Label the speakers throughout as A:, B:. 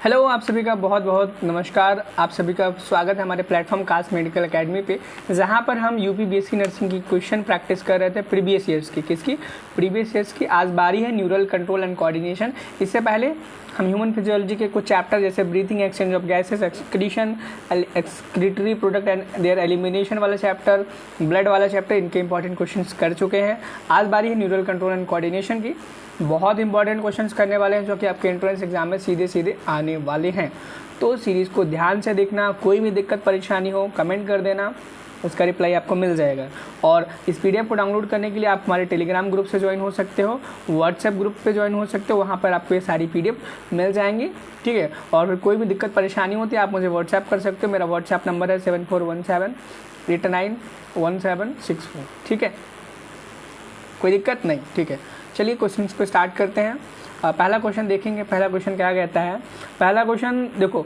A: Hello, आप सभी का बहुत बहुत नमस्कार। आप सभी का स्वागत है हमारे प्लेटफॉर्म कास्ट मेडिकल एकेडमी पे, जहां पर हम यूपी बीएससी नर्सिंग की क्वेश्चन प्रैक्टिस कर रहे थे प्रीवियस ईयर्स की। किसकी? प्रीवियस ईयर्स की। आज बारी है न्यूरल कंट्रोल एंड कोऑर्डिनेशन। इससे पहले हम ह्यूमन फिजियोलॉजी के कुछ चैप्टर जैसे breathing, exchange of gases, excretion, excretory product and there elimination वाला चैप्टर, ब्लड वाला चैप्टर, इनके इंपॉर्टेंट क्वेश्चंस कर चुके हैं। आज बारी है न्यूरल कंट्रोल एंड कोऑर्डिनेशन की। बहुत इंपॉर्टेंट क्वेश्चंस करने वाले हैं जो कि आपके एंट्रेंस एग्जाम में सीधे सीधे आने वाले हैं। तो सीरीज़ को ध्यान से देखना। कोई भी दिक्कत परेशानी हो कमेंट कर देना, उसका रिप्लाई आपको मिल जाएगा। और इस पीडीएफ को डाउनलोड करने के लिए आप हमारे टेलीग्राम ग्रुप से ज्वाइन हो सकते हो, व्हाट्सएप ग्रुप पे ज्वाइन हो सकते हो। वहाँ पर आपको ये सारी पीडीएफ मिल जाएंगी, ठीक है। और फिर कोई भी दिक्कत परेशानी होती है आप मुझे व्हाट्सएप कर सकते हो। मेरा व्हाट्सएप नंबर है 7417891764, ठीक है। कोई दिक्कत नहीं, ठीक है। चलिए क्वेश्चंस को स्टार्ट करते हैं। पहला क्वेश्चन देखेंगे। पहला क्वेश्चन क्या कहता है? पहला क्वेश्चन देखो,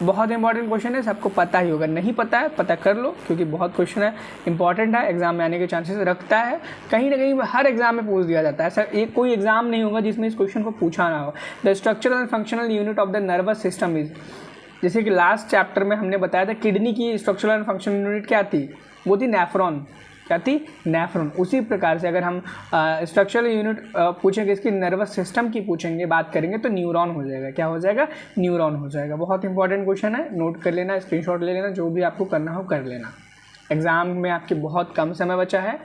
A: बहुत इंपॉर्टेंट क्वेश्चन है, सबको पता ही होगा। नहीं पता है पता कर लो, क्योंकि बहुत क्वेश्चन है, इंपॉर्टेंट है, एग्जाम में आने के चांसेस रखता है। कहीं ना कहीं हर एग्जाम में पूछ दिया जाता है। ऐसा एक कोई एग्जाम नहीं होगा जिसमें इस क्वेश्चन को पूछा ना हो। The structural and functional unit of the nervous system is, जैसे कि लास्ट चैप्टर में हमने बताया था किडनी की स्ट्रक्चरल एंड फंक्शनल यूनिट क्या थी, वो थी नेफ्रॉन। क्या थी? नेफ्रॉन। उसी प्रकार से अगर हम स्ट्रक्चरल यूनिट पूछेंगे, इसकी नर्वस सिस्टम की पूछेंगे, बात करेंगे तो न्यूरॉन हो जाएगा। क्या हो जाएगा? न्यूरॉन हो जाएगा। बहुत इंपॉर्टेंट क्वेश्चन है, नोट कर लेना, स्क्रीनशॉट ले लेना, जो भी आपको करना हो कर लेना। एग्ज़ाम में आपके बहुत कम समय बचा है,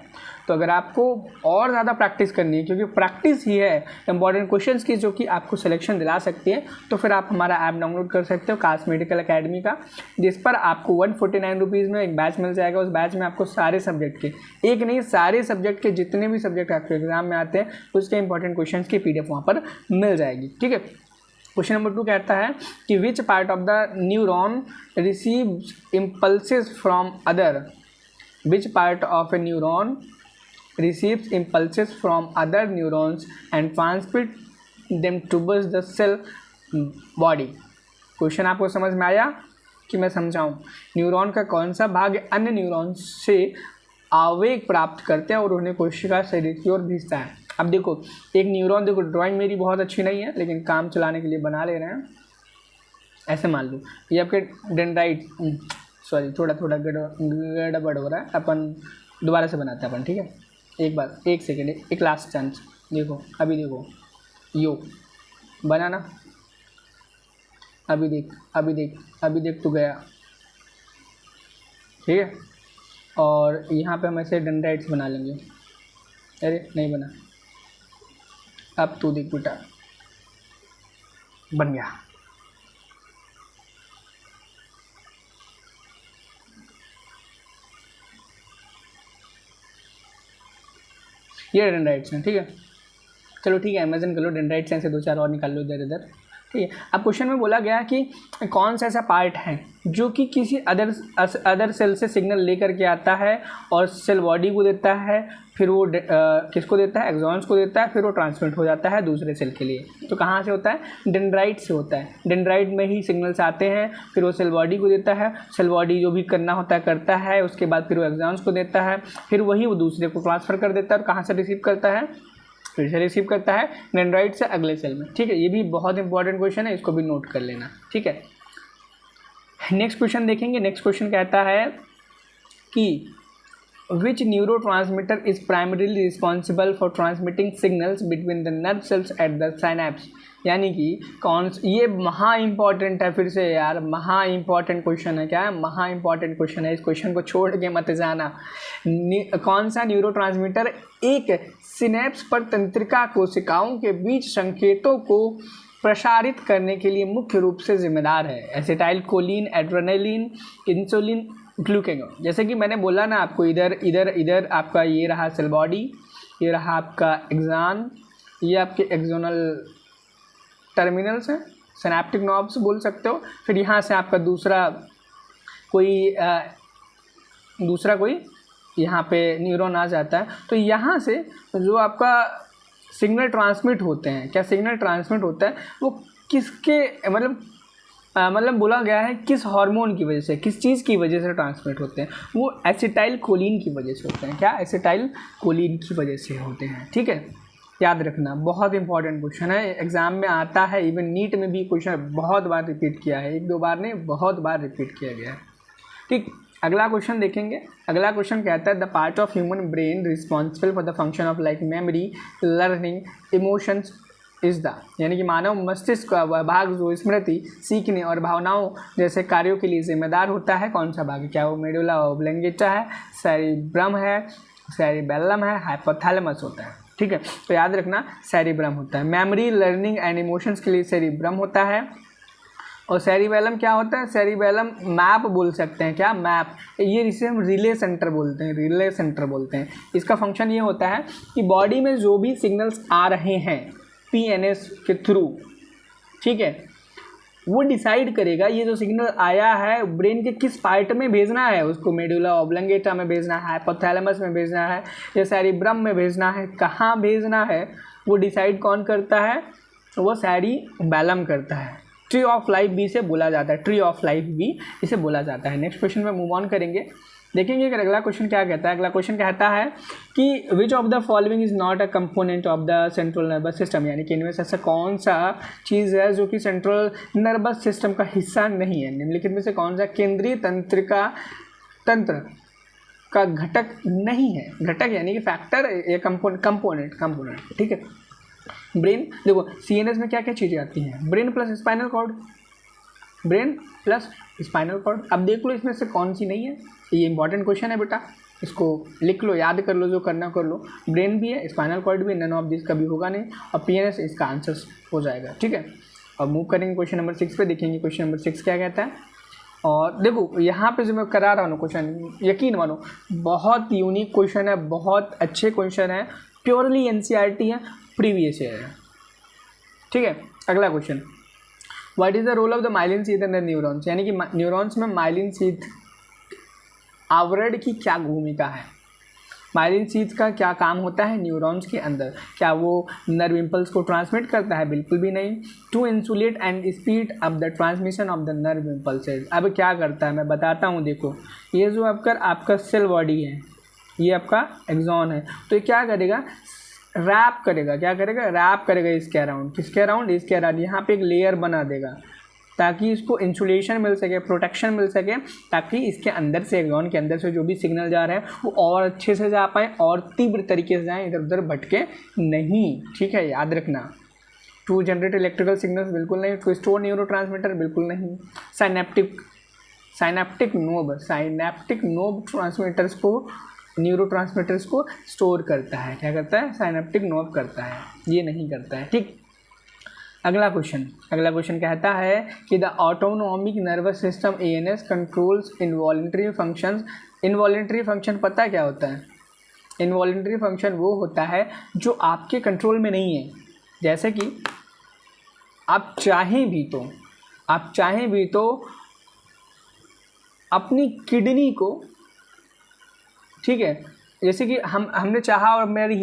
A: तो अगर आपको और ज़्यादा प्रैक्टिस करनी है, क्योंकि प्रैक्टिस ही है इंपॉर्टेंट क्वेश्चंस की जो कि आपको सिलेक्शन दिला सकती है, तो फिर आप हमारा ऐप डाउनलोड कर सकते हो कास्ट मेडिकल एकेडमी का, जिस पर आपको 149 रुपीज़ में एक बैच मिल जाएगा। उस बैच में आपको सारे सब्जेक्ट के, एक नहीं सारे सब्जेक्ट के, जितने भी सब्जेक्ट आपके एग्जाम में आते हैं उसके इंपॉर्टेंट क्वेश्चन की PDF वहाँ पर मिल जाएगी, ठीक है। क्वेश्चन नंबर 2 कहता है कि which part of the neuron receives impulses from other, which part of A neuron receives impulses from other neurons and transmit them towards the cell body। Question आपको समझ में आया कि मैं समझाऊं? न्यूरॉन का कौन सा भाग अन्य न्यूरॉन से आवेग प्राप्त करते हैं और उन्हें कोशिका शरीर की ओर भेजता है। अब देखो, एक न्यूरॉन, देखो ड्राइंग मेरी बहुत अच्छी नहीं है, लेकिन काम चलाने के लिए बना ले रहे हैं। ऐसे मान लो ये आपके डेंड्राइट, सॉरी थोड़ा थोड़ा गड़बड़ हो रहा है, अपन दोबारा से बनाते हैं अपन, ठीक है। एक बार, एक सेकेंड, एक लास्ट चांस। देखो अभी, देखो यो बना ना, अभी देख, अभी देख, अभी देख तो गया, ठीक है। और यहाँ पे हम ऐसे डेंड्राइट्स बना लेंगे। अरे नहीं बना, अब तू देख बेटा, बन गया। ये डेंड्राइट्स हैं, ठीक है। चलो ठीक है, इमेजिन कर लो डेंड्राइट्स हैं, ऐसे 2-4 और निकाल लो इधर इधर, ठीक है। अब क्वेश्चन में बोला गया कि कौन सा ऐसा पार्ट है जो कि किसी अदर सेल से सिग्नल लेकर के आता है और सेल बॉडी को देता है, फिर वो किसको देता है? एक्सॉन्स को देता है, फिर वो ट्रांसमिट हो जाता है दूसरे सेल के लिए। तो कहाँ से होता है? डेंड्राइट से होता है। डेंड्राइट में ही सिग्नल्स आते हैं, फिर वो सेल बॉडी को देता है, सेल बॉडी जो भी करना होता है करता है, उसके बाद फिर वो एक्सॉन्स को देता है, फिर वही वो दूसरे को ट्रांसफ़र कर देता है। और कहाँ से रिसीव करता है? फिर से रिसीव करता है डेंड्राइट से अगले सेल में, ठीक है। ये भी बहुत इंपॉर्टेंट क्वेश्चन है, इसको भी नोट कर लेना, ठीक है। नेक्स्ट क्वेश्चन देखेंगे। नेक्स्ट क्वेश्चन कहता है कि which neurotransmitter is primarily responsible for transmitting signals between the nerve cells at the synapse. यानी कि कौन, ये महा इंपॉर्टेंट है, फिर से यार महा इंपॉर्टेंट क्वेश्चन है। क्या है? महा इंपॉर्टेंट क्वेश्चन है, इस क्वेश्चन को छोड़ के मत जाना। कौन सा न्यूरोट्रांसमीटर एक सिनेप्स पर तंत्रिका कोशिकाओं के बीच संकेतों को प्रसारित करने के लिए मुख्य रूप से जिम्मेदार है? Acetyl choline, adrenaline, insulin, glucagon. जैसे कि मैंने बोला ना आपको, इधर इधर इधर आपका ये रहा सेल बॉडी, ये रहा आपका एक्सॉन, ये आपके एक्सोनल टर्मिनल्स हैं, सिनेप्टिक नॉब्स बोल सकते हो। फिर यहाँ से आपका दूसरा कोई यहाँ पे न्यूरॉन आ जाता है। तो यहाँ से जो आपका सिग्नल ट्रांसमिट होते हैं, क्या सिग्नल ट्रांसमिट होता है वो किसके, मतलब बोला गया है किस हार्मोन की वजह से, किस चीज़ की वजह से ट्रांसमिट होते हैं? वो एसिटाइल कोलिन की वजह से होते हैं। क्या? एसिटाइल कोलिन की वजह से होते हैं, ठीक है। याद रखना, बहुत इंपॉर्टेंट क्वेश्चन है, एग्जाम में आता है, इवन नीट में भी क्वेश्चन बहुत बार रिपीट किया है, 1-2 बार नहीं, बहुत बार रिपीट किया गया है। ठीक, अगला क्वेश्चन देखेंगे। अगला क्वेश्चन कहता है the part of human brain responsible for the function of like memory, learning, emotions is the, यानी कि मानव मस्तिष्क का वह भाग जो स्मृति, सीखने और भावनाओं जैसे कार्यों के लिए जिम्मेदार होता है, कौन सा भाग है? क्या वो मेडुला ऑब्लंगेटा है, सेरिब्रम है, सेरिबेलम है, हाइपोथैलेमस होता है? ठीक है, तो याद रखना सेरिब्रम होता है। मेमोरी, लर्निंग एंड इमोशंस के लिए सेरिब्रम होता है। और सेरिबेलम क्या होता है? सेरिबेलम मैप बोल सकते हैं, क्या मैप, ये इसे हम रिले सेंटर बोलते हैं, रिले सेंटर बोलते हैं। इसका फंक्शन ये होता है कि बॉडी में जो भी सिग्नल्स आ रहे हैं पीएनएस के थ्रू, ठीक है, वो डिसाइड करेगा ये जो सिग्नल आया है ब्रेन के किस पार्ट में भेजना है, उसको मेडुला ऑब्लंगेटा में भेजना है, हाइपोथैलेमस में भेजना है, या सेरिब्रम में भेजना है, कहाँ भेजना है वो डिसाइड कौन करता है? वो सेरिबेलम करता है। ट्री ऑफ लाइफ भी इसे बोला जाता है, ट्री ऑफ लाइफ भी इसे बोला जाता है। नेक्स्ट क्वेश्चन में मूव ऑन करेंगे, देखेंगे कि अगला क्वेश्चन क्या कहता है। अगला क्वेश्चन कहता है कि which of the following is not a component of the central nervous system, यानी कि इनमें से ऐसा कौन सा चीज़ है जो कि सेंट्रल नर्वस सिस्टम का हिस्सा नहीं है? निम्नलिखित में से कौन सा केंद्रीय तंत्रिका तंत्र का घटक नहीं है? घटक यानी कि फैक्टर या कंपोनेंट, ठीक है। ब्रेन, देखो सीएनएस में क्या क्या चीज़ें आती हैं? Brain plus spinal cord, brain plus spinal cord. अब देख लो इसमें से कौन सी नहीं है, ये इंपॉर्टेंट क्वेश्चन है बेटा, इसको लिख लो, याद कर लो, जो करना कर लो। ब्रेन भी है, स्पाइनल कॉर्ड भी है, नन ऑफ दिस कभी होगा नहीं, और पीएनएस इसका आंसर हो जाएगा, ठीक है। अब मूव करेंगे क्वेश्चन नंबर 6 पे, देखेंगे क्वेश्चन नंबर 6 क्या कहता है। और देखो यहाँ पे जो मैं करा रहा हूँ क्वेश्चन, यकीन मानो बहुत यूनिक क्वेश्चन है, बहुत अच्छे क्वेश्चन है, प्योरली एनसीईआरटी है, प्रीवियस ईयर है, ठीक है। अगला question, what is the role of the myelin sheath in the neurons, यानी कि न्यूरॉन्स में माइलिन शीथ आवरण की क्या भूमिका है? माइलिन शीथ का क्या काम होता है न्यूरॉन्स के अंदर? क्या वो नर्व इम्पल्स को ट्रांसमिट करता है? बिल्कुल भी नहीं। To insulate and speed up the transmission of the nerve impulses. अब क्या करता है मैं बताता हूँ, देखो ये जो आपका सेल बॉडी है, ये आपका एक्सॉन है, तो ये क्या करेगा? रैप करेगा, क्या करेगा? रैप करेगा इसके अराउंड, किसके अराउंड? इसके अराउंड। यहाँ पे एक लेयर बना देगा ताकि इसको इंसुलेशन मिल सके, प्रोटेक्शन मिल सके, ताकि इसके अंदर से, एक्सॉन के अंदर से जो भी सिग्नल जा रहे हैं वो और अच्छे से जा पाएँ और तीव्र तरीके से जाएँ, इधर उधर भटके नहीं, ठीक है, याद रखना। टू जनरेट इलेक्ट्रिकल सिग्नल्स, बिल्कुल नहीं। टू स्टोर न्यूरोट्रांसमीटर, बिल्कुल नहीं। साइनेप्टिक नोब ट्रांसमीटर्स को, न्यूरोट्रांसमीटर्स को स्टोर करता है, क्या करता है? साइनेप्टिक नोब करता है, ये नहीं करता है, ठीक। अगला क्वेश्चन कहता है कि the autonomic nervous system ANS controls involuntary functions. Involuntary function पता है क्या होता है? इनवॉलेंट्री फंक्शन वो होता है जो आपके कंट्रोल में नहीं है, जैसे कि आप चाहें भी तो अपनी किडनी को, ठीक है, जैसे कि हमने चाहा और मेरी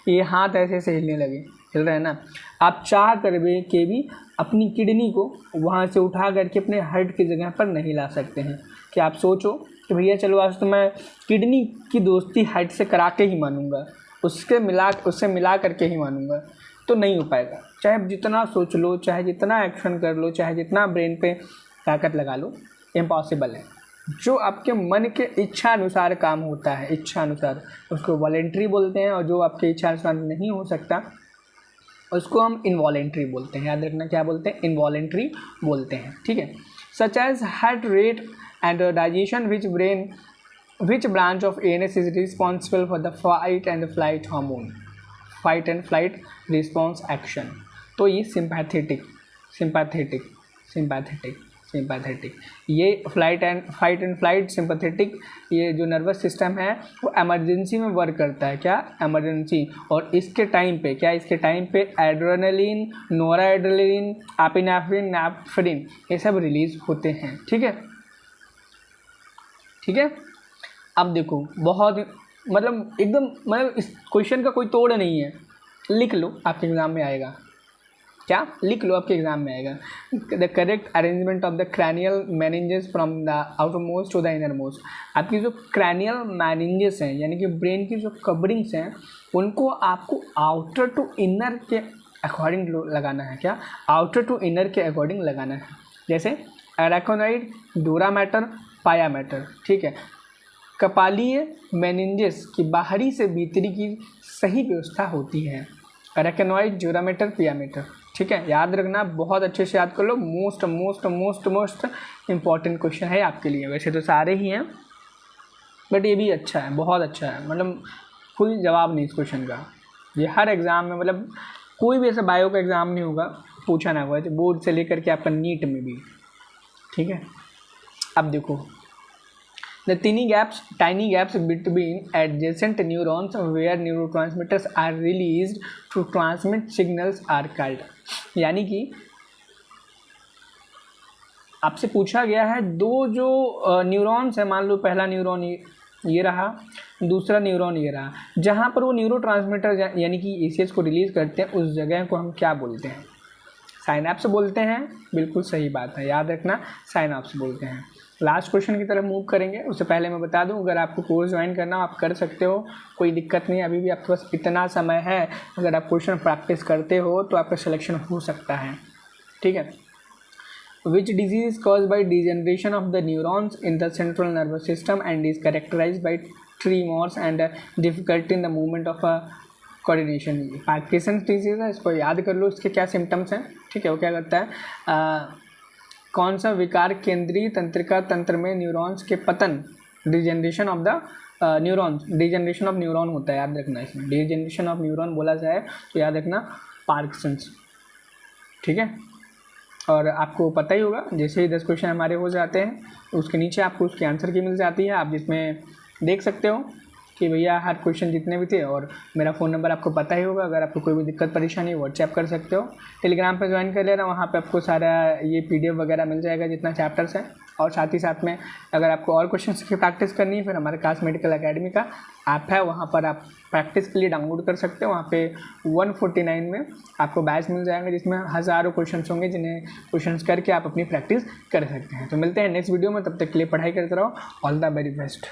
A: ये हाथ ऐसे हिलने लगे, हिल रहा है ना, आप चाह कर के भी अपनी किडनी को वहाँ से उठा करके अपने हार्ट की जगह पर नहीं ला सकते हैं। कि आप सोचो कि भैया चलो आज तो मैं किडनी की दोस्ती हार्ट से करा के ही मानूंगा, उससे मिला करके ही मानूंगा, तो नहीं हो पाएगा। चाहे जितना सोच लो, चाहे जितना एक्शन कर लो, चाहे जितना ब्रेन पे ताकत लगा लो, इम्पॉसिबल है। जो आपके मन के इच्छा अनुसार काम होता है, इच्छा अनुसार, उसको वॉलेंट्री बोलते हैं, और जो आपके इच्छा अनुसार नहीं हो सकता उसको हम इनवॉलेंट्री बोलते हैं। याद रखना, क्या बोलते हैं? इनवॉलेंट्री बोलते हैं, ठीक है। Such as heart rate and digestion, which branch of ANS is responsible for the fight and flight hormone, fight and flight response action. तो ये सिंपैथेटिक, ये फाइट एंड फ्लाइट सिंपैथेटिक, ये जो नर्वस सिस्टम है वो इमरजेंसी में work करता है, क्या? इमरजेंसी। और इसके टाइम पे एड्रेनलिन, नोराएड्रेनलिन, एपिनेफ्रिन, नेफ्रिन, ये सब रिलीज होते हैं, ठीक है। अब देखो बहुत एकदम इस क्वेश्चन का कोई तोड़ नहीं है, लिख लो, आपके एग्जाम में आएगा। क्या लिख लो, आपके एग्जाम में आएगा। The correct arrangement of the cranial meninges from the outermost to the innermost. आपकी जो क्रैनियल मेनिंजेस हैं यानी कि ब्रेन की जो कवरिंग्स हैं उनको आपको आउटर टू इनर के अकॉर्डिंग लगाना है। क्या? आउटर टू इनर के अकॉर्डिंग लगाना है। जैसे एराकोनॉइड, डोरा मैटर, पाया मैटर। ठीक है, कपालीय मेनिंजेस की बाहरी से भीतरी की सही व्यवस्था होती है। Arachnoid, dura mater, pia mater. ठीक है, याद रखना, बहुत अच्छे से याद कर लो। Most most most most important question है आपके लिए। वैसे तो सारे ही हैं बट ये भी अच्छा है, बहुत अच्छा है। मतलब कोई जवाब नहीं इस क्वेश्चन का। ये हर एग्ज़ाम में, मतलब कोई भी ऐसा बायो का एग्ज़ाम नहीं होगा पूछा ना हुआ, बोर्ड से लेकर के आपका नीट में भी। ठीक है, अब देखो, the tiny gaps between adjacent neurons where neurotransmitters are released to transmit signals are called। यानी कि आपसे पूछा गया है दो जो न्यूरॉन्स है, मान लो पहला न्यूरॉन ये रहा, दूसरा न्यूरॉन ये रहा, जहाँ पर वो न्यूरोट्रांसमीटर यानी कि एसीएच को रिलीज़ करते हैं उस जगह को हम क्या बोलते हैं? साइनैप्स बोलते हैं। बिल्कुल सही बात है, याद रखना, साइनैप्स बोलते हैं। लास्ट क्वेश्चन की तरफ मूव करेंगे। उससे पहले मैं बता दूं, अगर आपको कोर्स ज्वाइन करना आप कर सकते हो, कोई दिक्कत नहीं। अभी भी आपके पास इतना समय है, अगर आप क्वेश्चन प्रैक्टिस करते हो तो आपका सिलेक्शन हो सकता है। ठीक है। Which disease is caused by degeneration of the neurons in the central nervous system and is characterized by tremors and difficulty in the movement of a coordination? Parkinson disease है, इसको याद कर लो, इसके क्या सिम्टम्स हैं। ठीक है, वो क्या करता है, कौन सा विकार केंद्रीय तंत्रिका तंत्र में न्यूरॉन्स के पतन, degeneration of the neurons, degeneration of neuron होता है, याद रखना। इसमें डिजेनरेशन ऑफ न्यूरॉन बोला जाए तो याद रखना पार्किंसंस। ठीक है, और आपको पता ही होगा, जैसे ही 10 क्वेश्चन हमारे हो जाते हैं उसके नीचे आपको उसकी आंसर की मिल जाती है, आप जिसमें देख सकते हो कि भैया हर क्वेश्चन जितने भी थे। और मेरा फ़ोन नंबर आपको पता ही होगा, अगर आपको कोई भी दिक्कत परेशानी व्हाट्सएप कर सकते हो। टेलीग्राम पर ज्वाइन कर लेना, वहाँ पे आपको सारा ये PDF वगैरह मिल जाएगा जितना चैप्टर्स है। और साथ ही साथ में अगर आपको और क्वेश्चन की प्रैक्टिस करनी है, फिर हमारे क्लास मेडिकल अकेडमी का ऐप है, वहाँ पर आप प्रैक्टिस के लिए डाउनलोड कर सकते हो। वहाँ पे 149 में आपको बैच मिल जाएंगे जिसमें हज़ारों क्वेश्चन होंगे, जिन्हें क्वेश्चन करके आप अपनी प्रैक्टिस कर सकते हैं। तो मिलते हैं नेक्स्ट वीडियो में, तब तक के लिए पढ़ाई करते रहो। All the very best.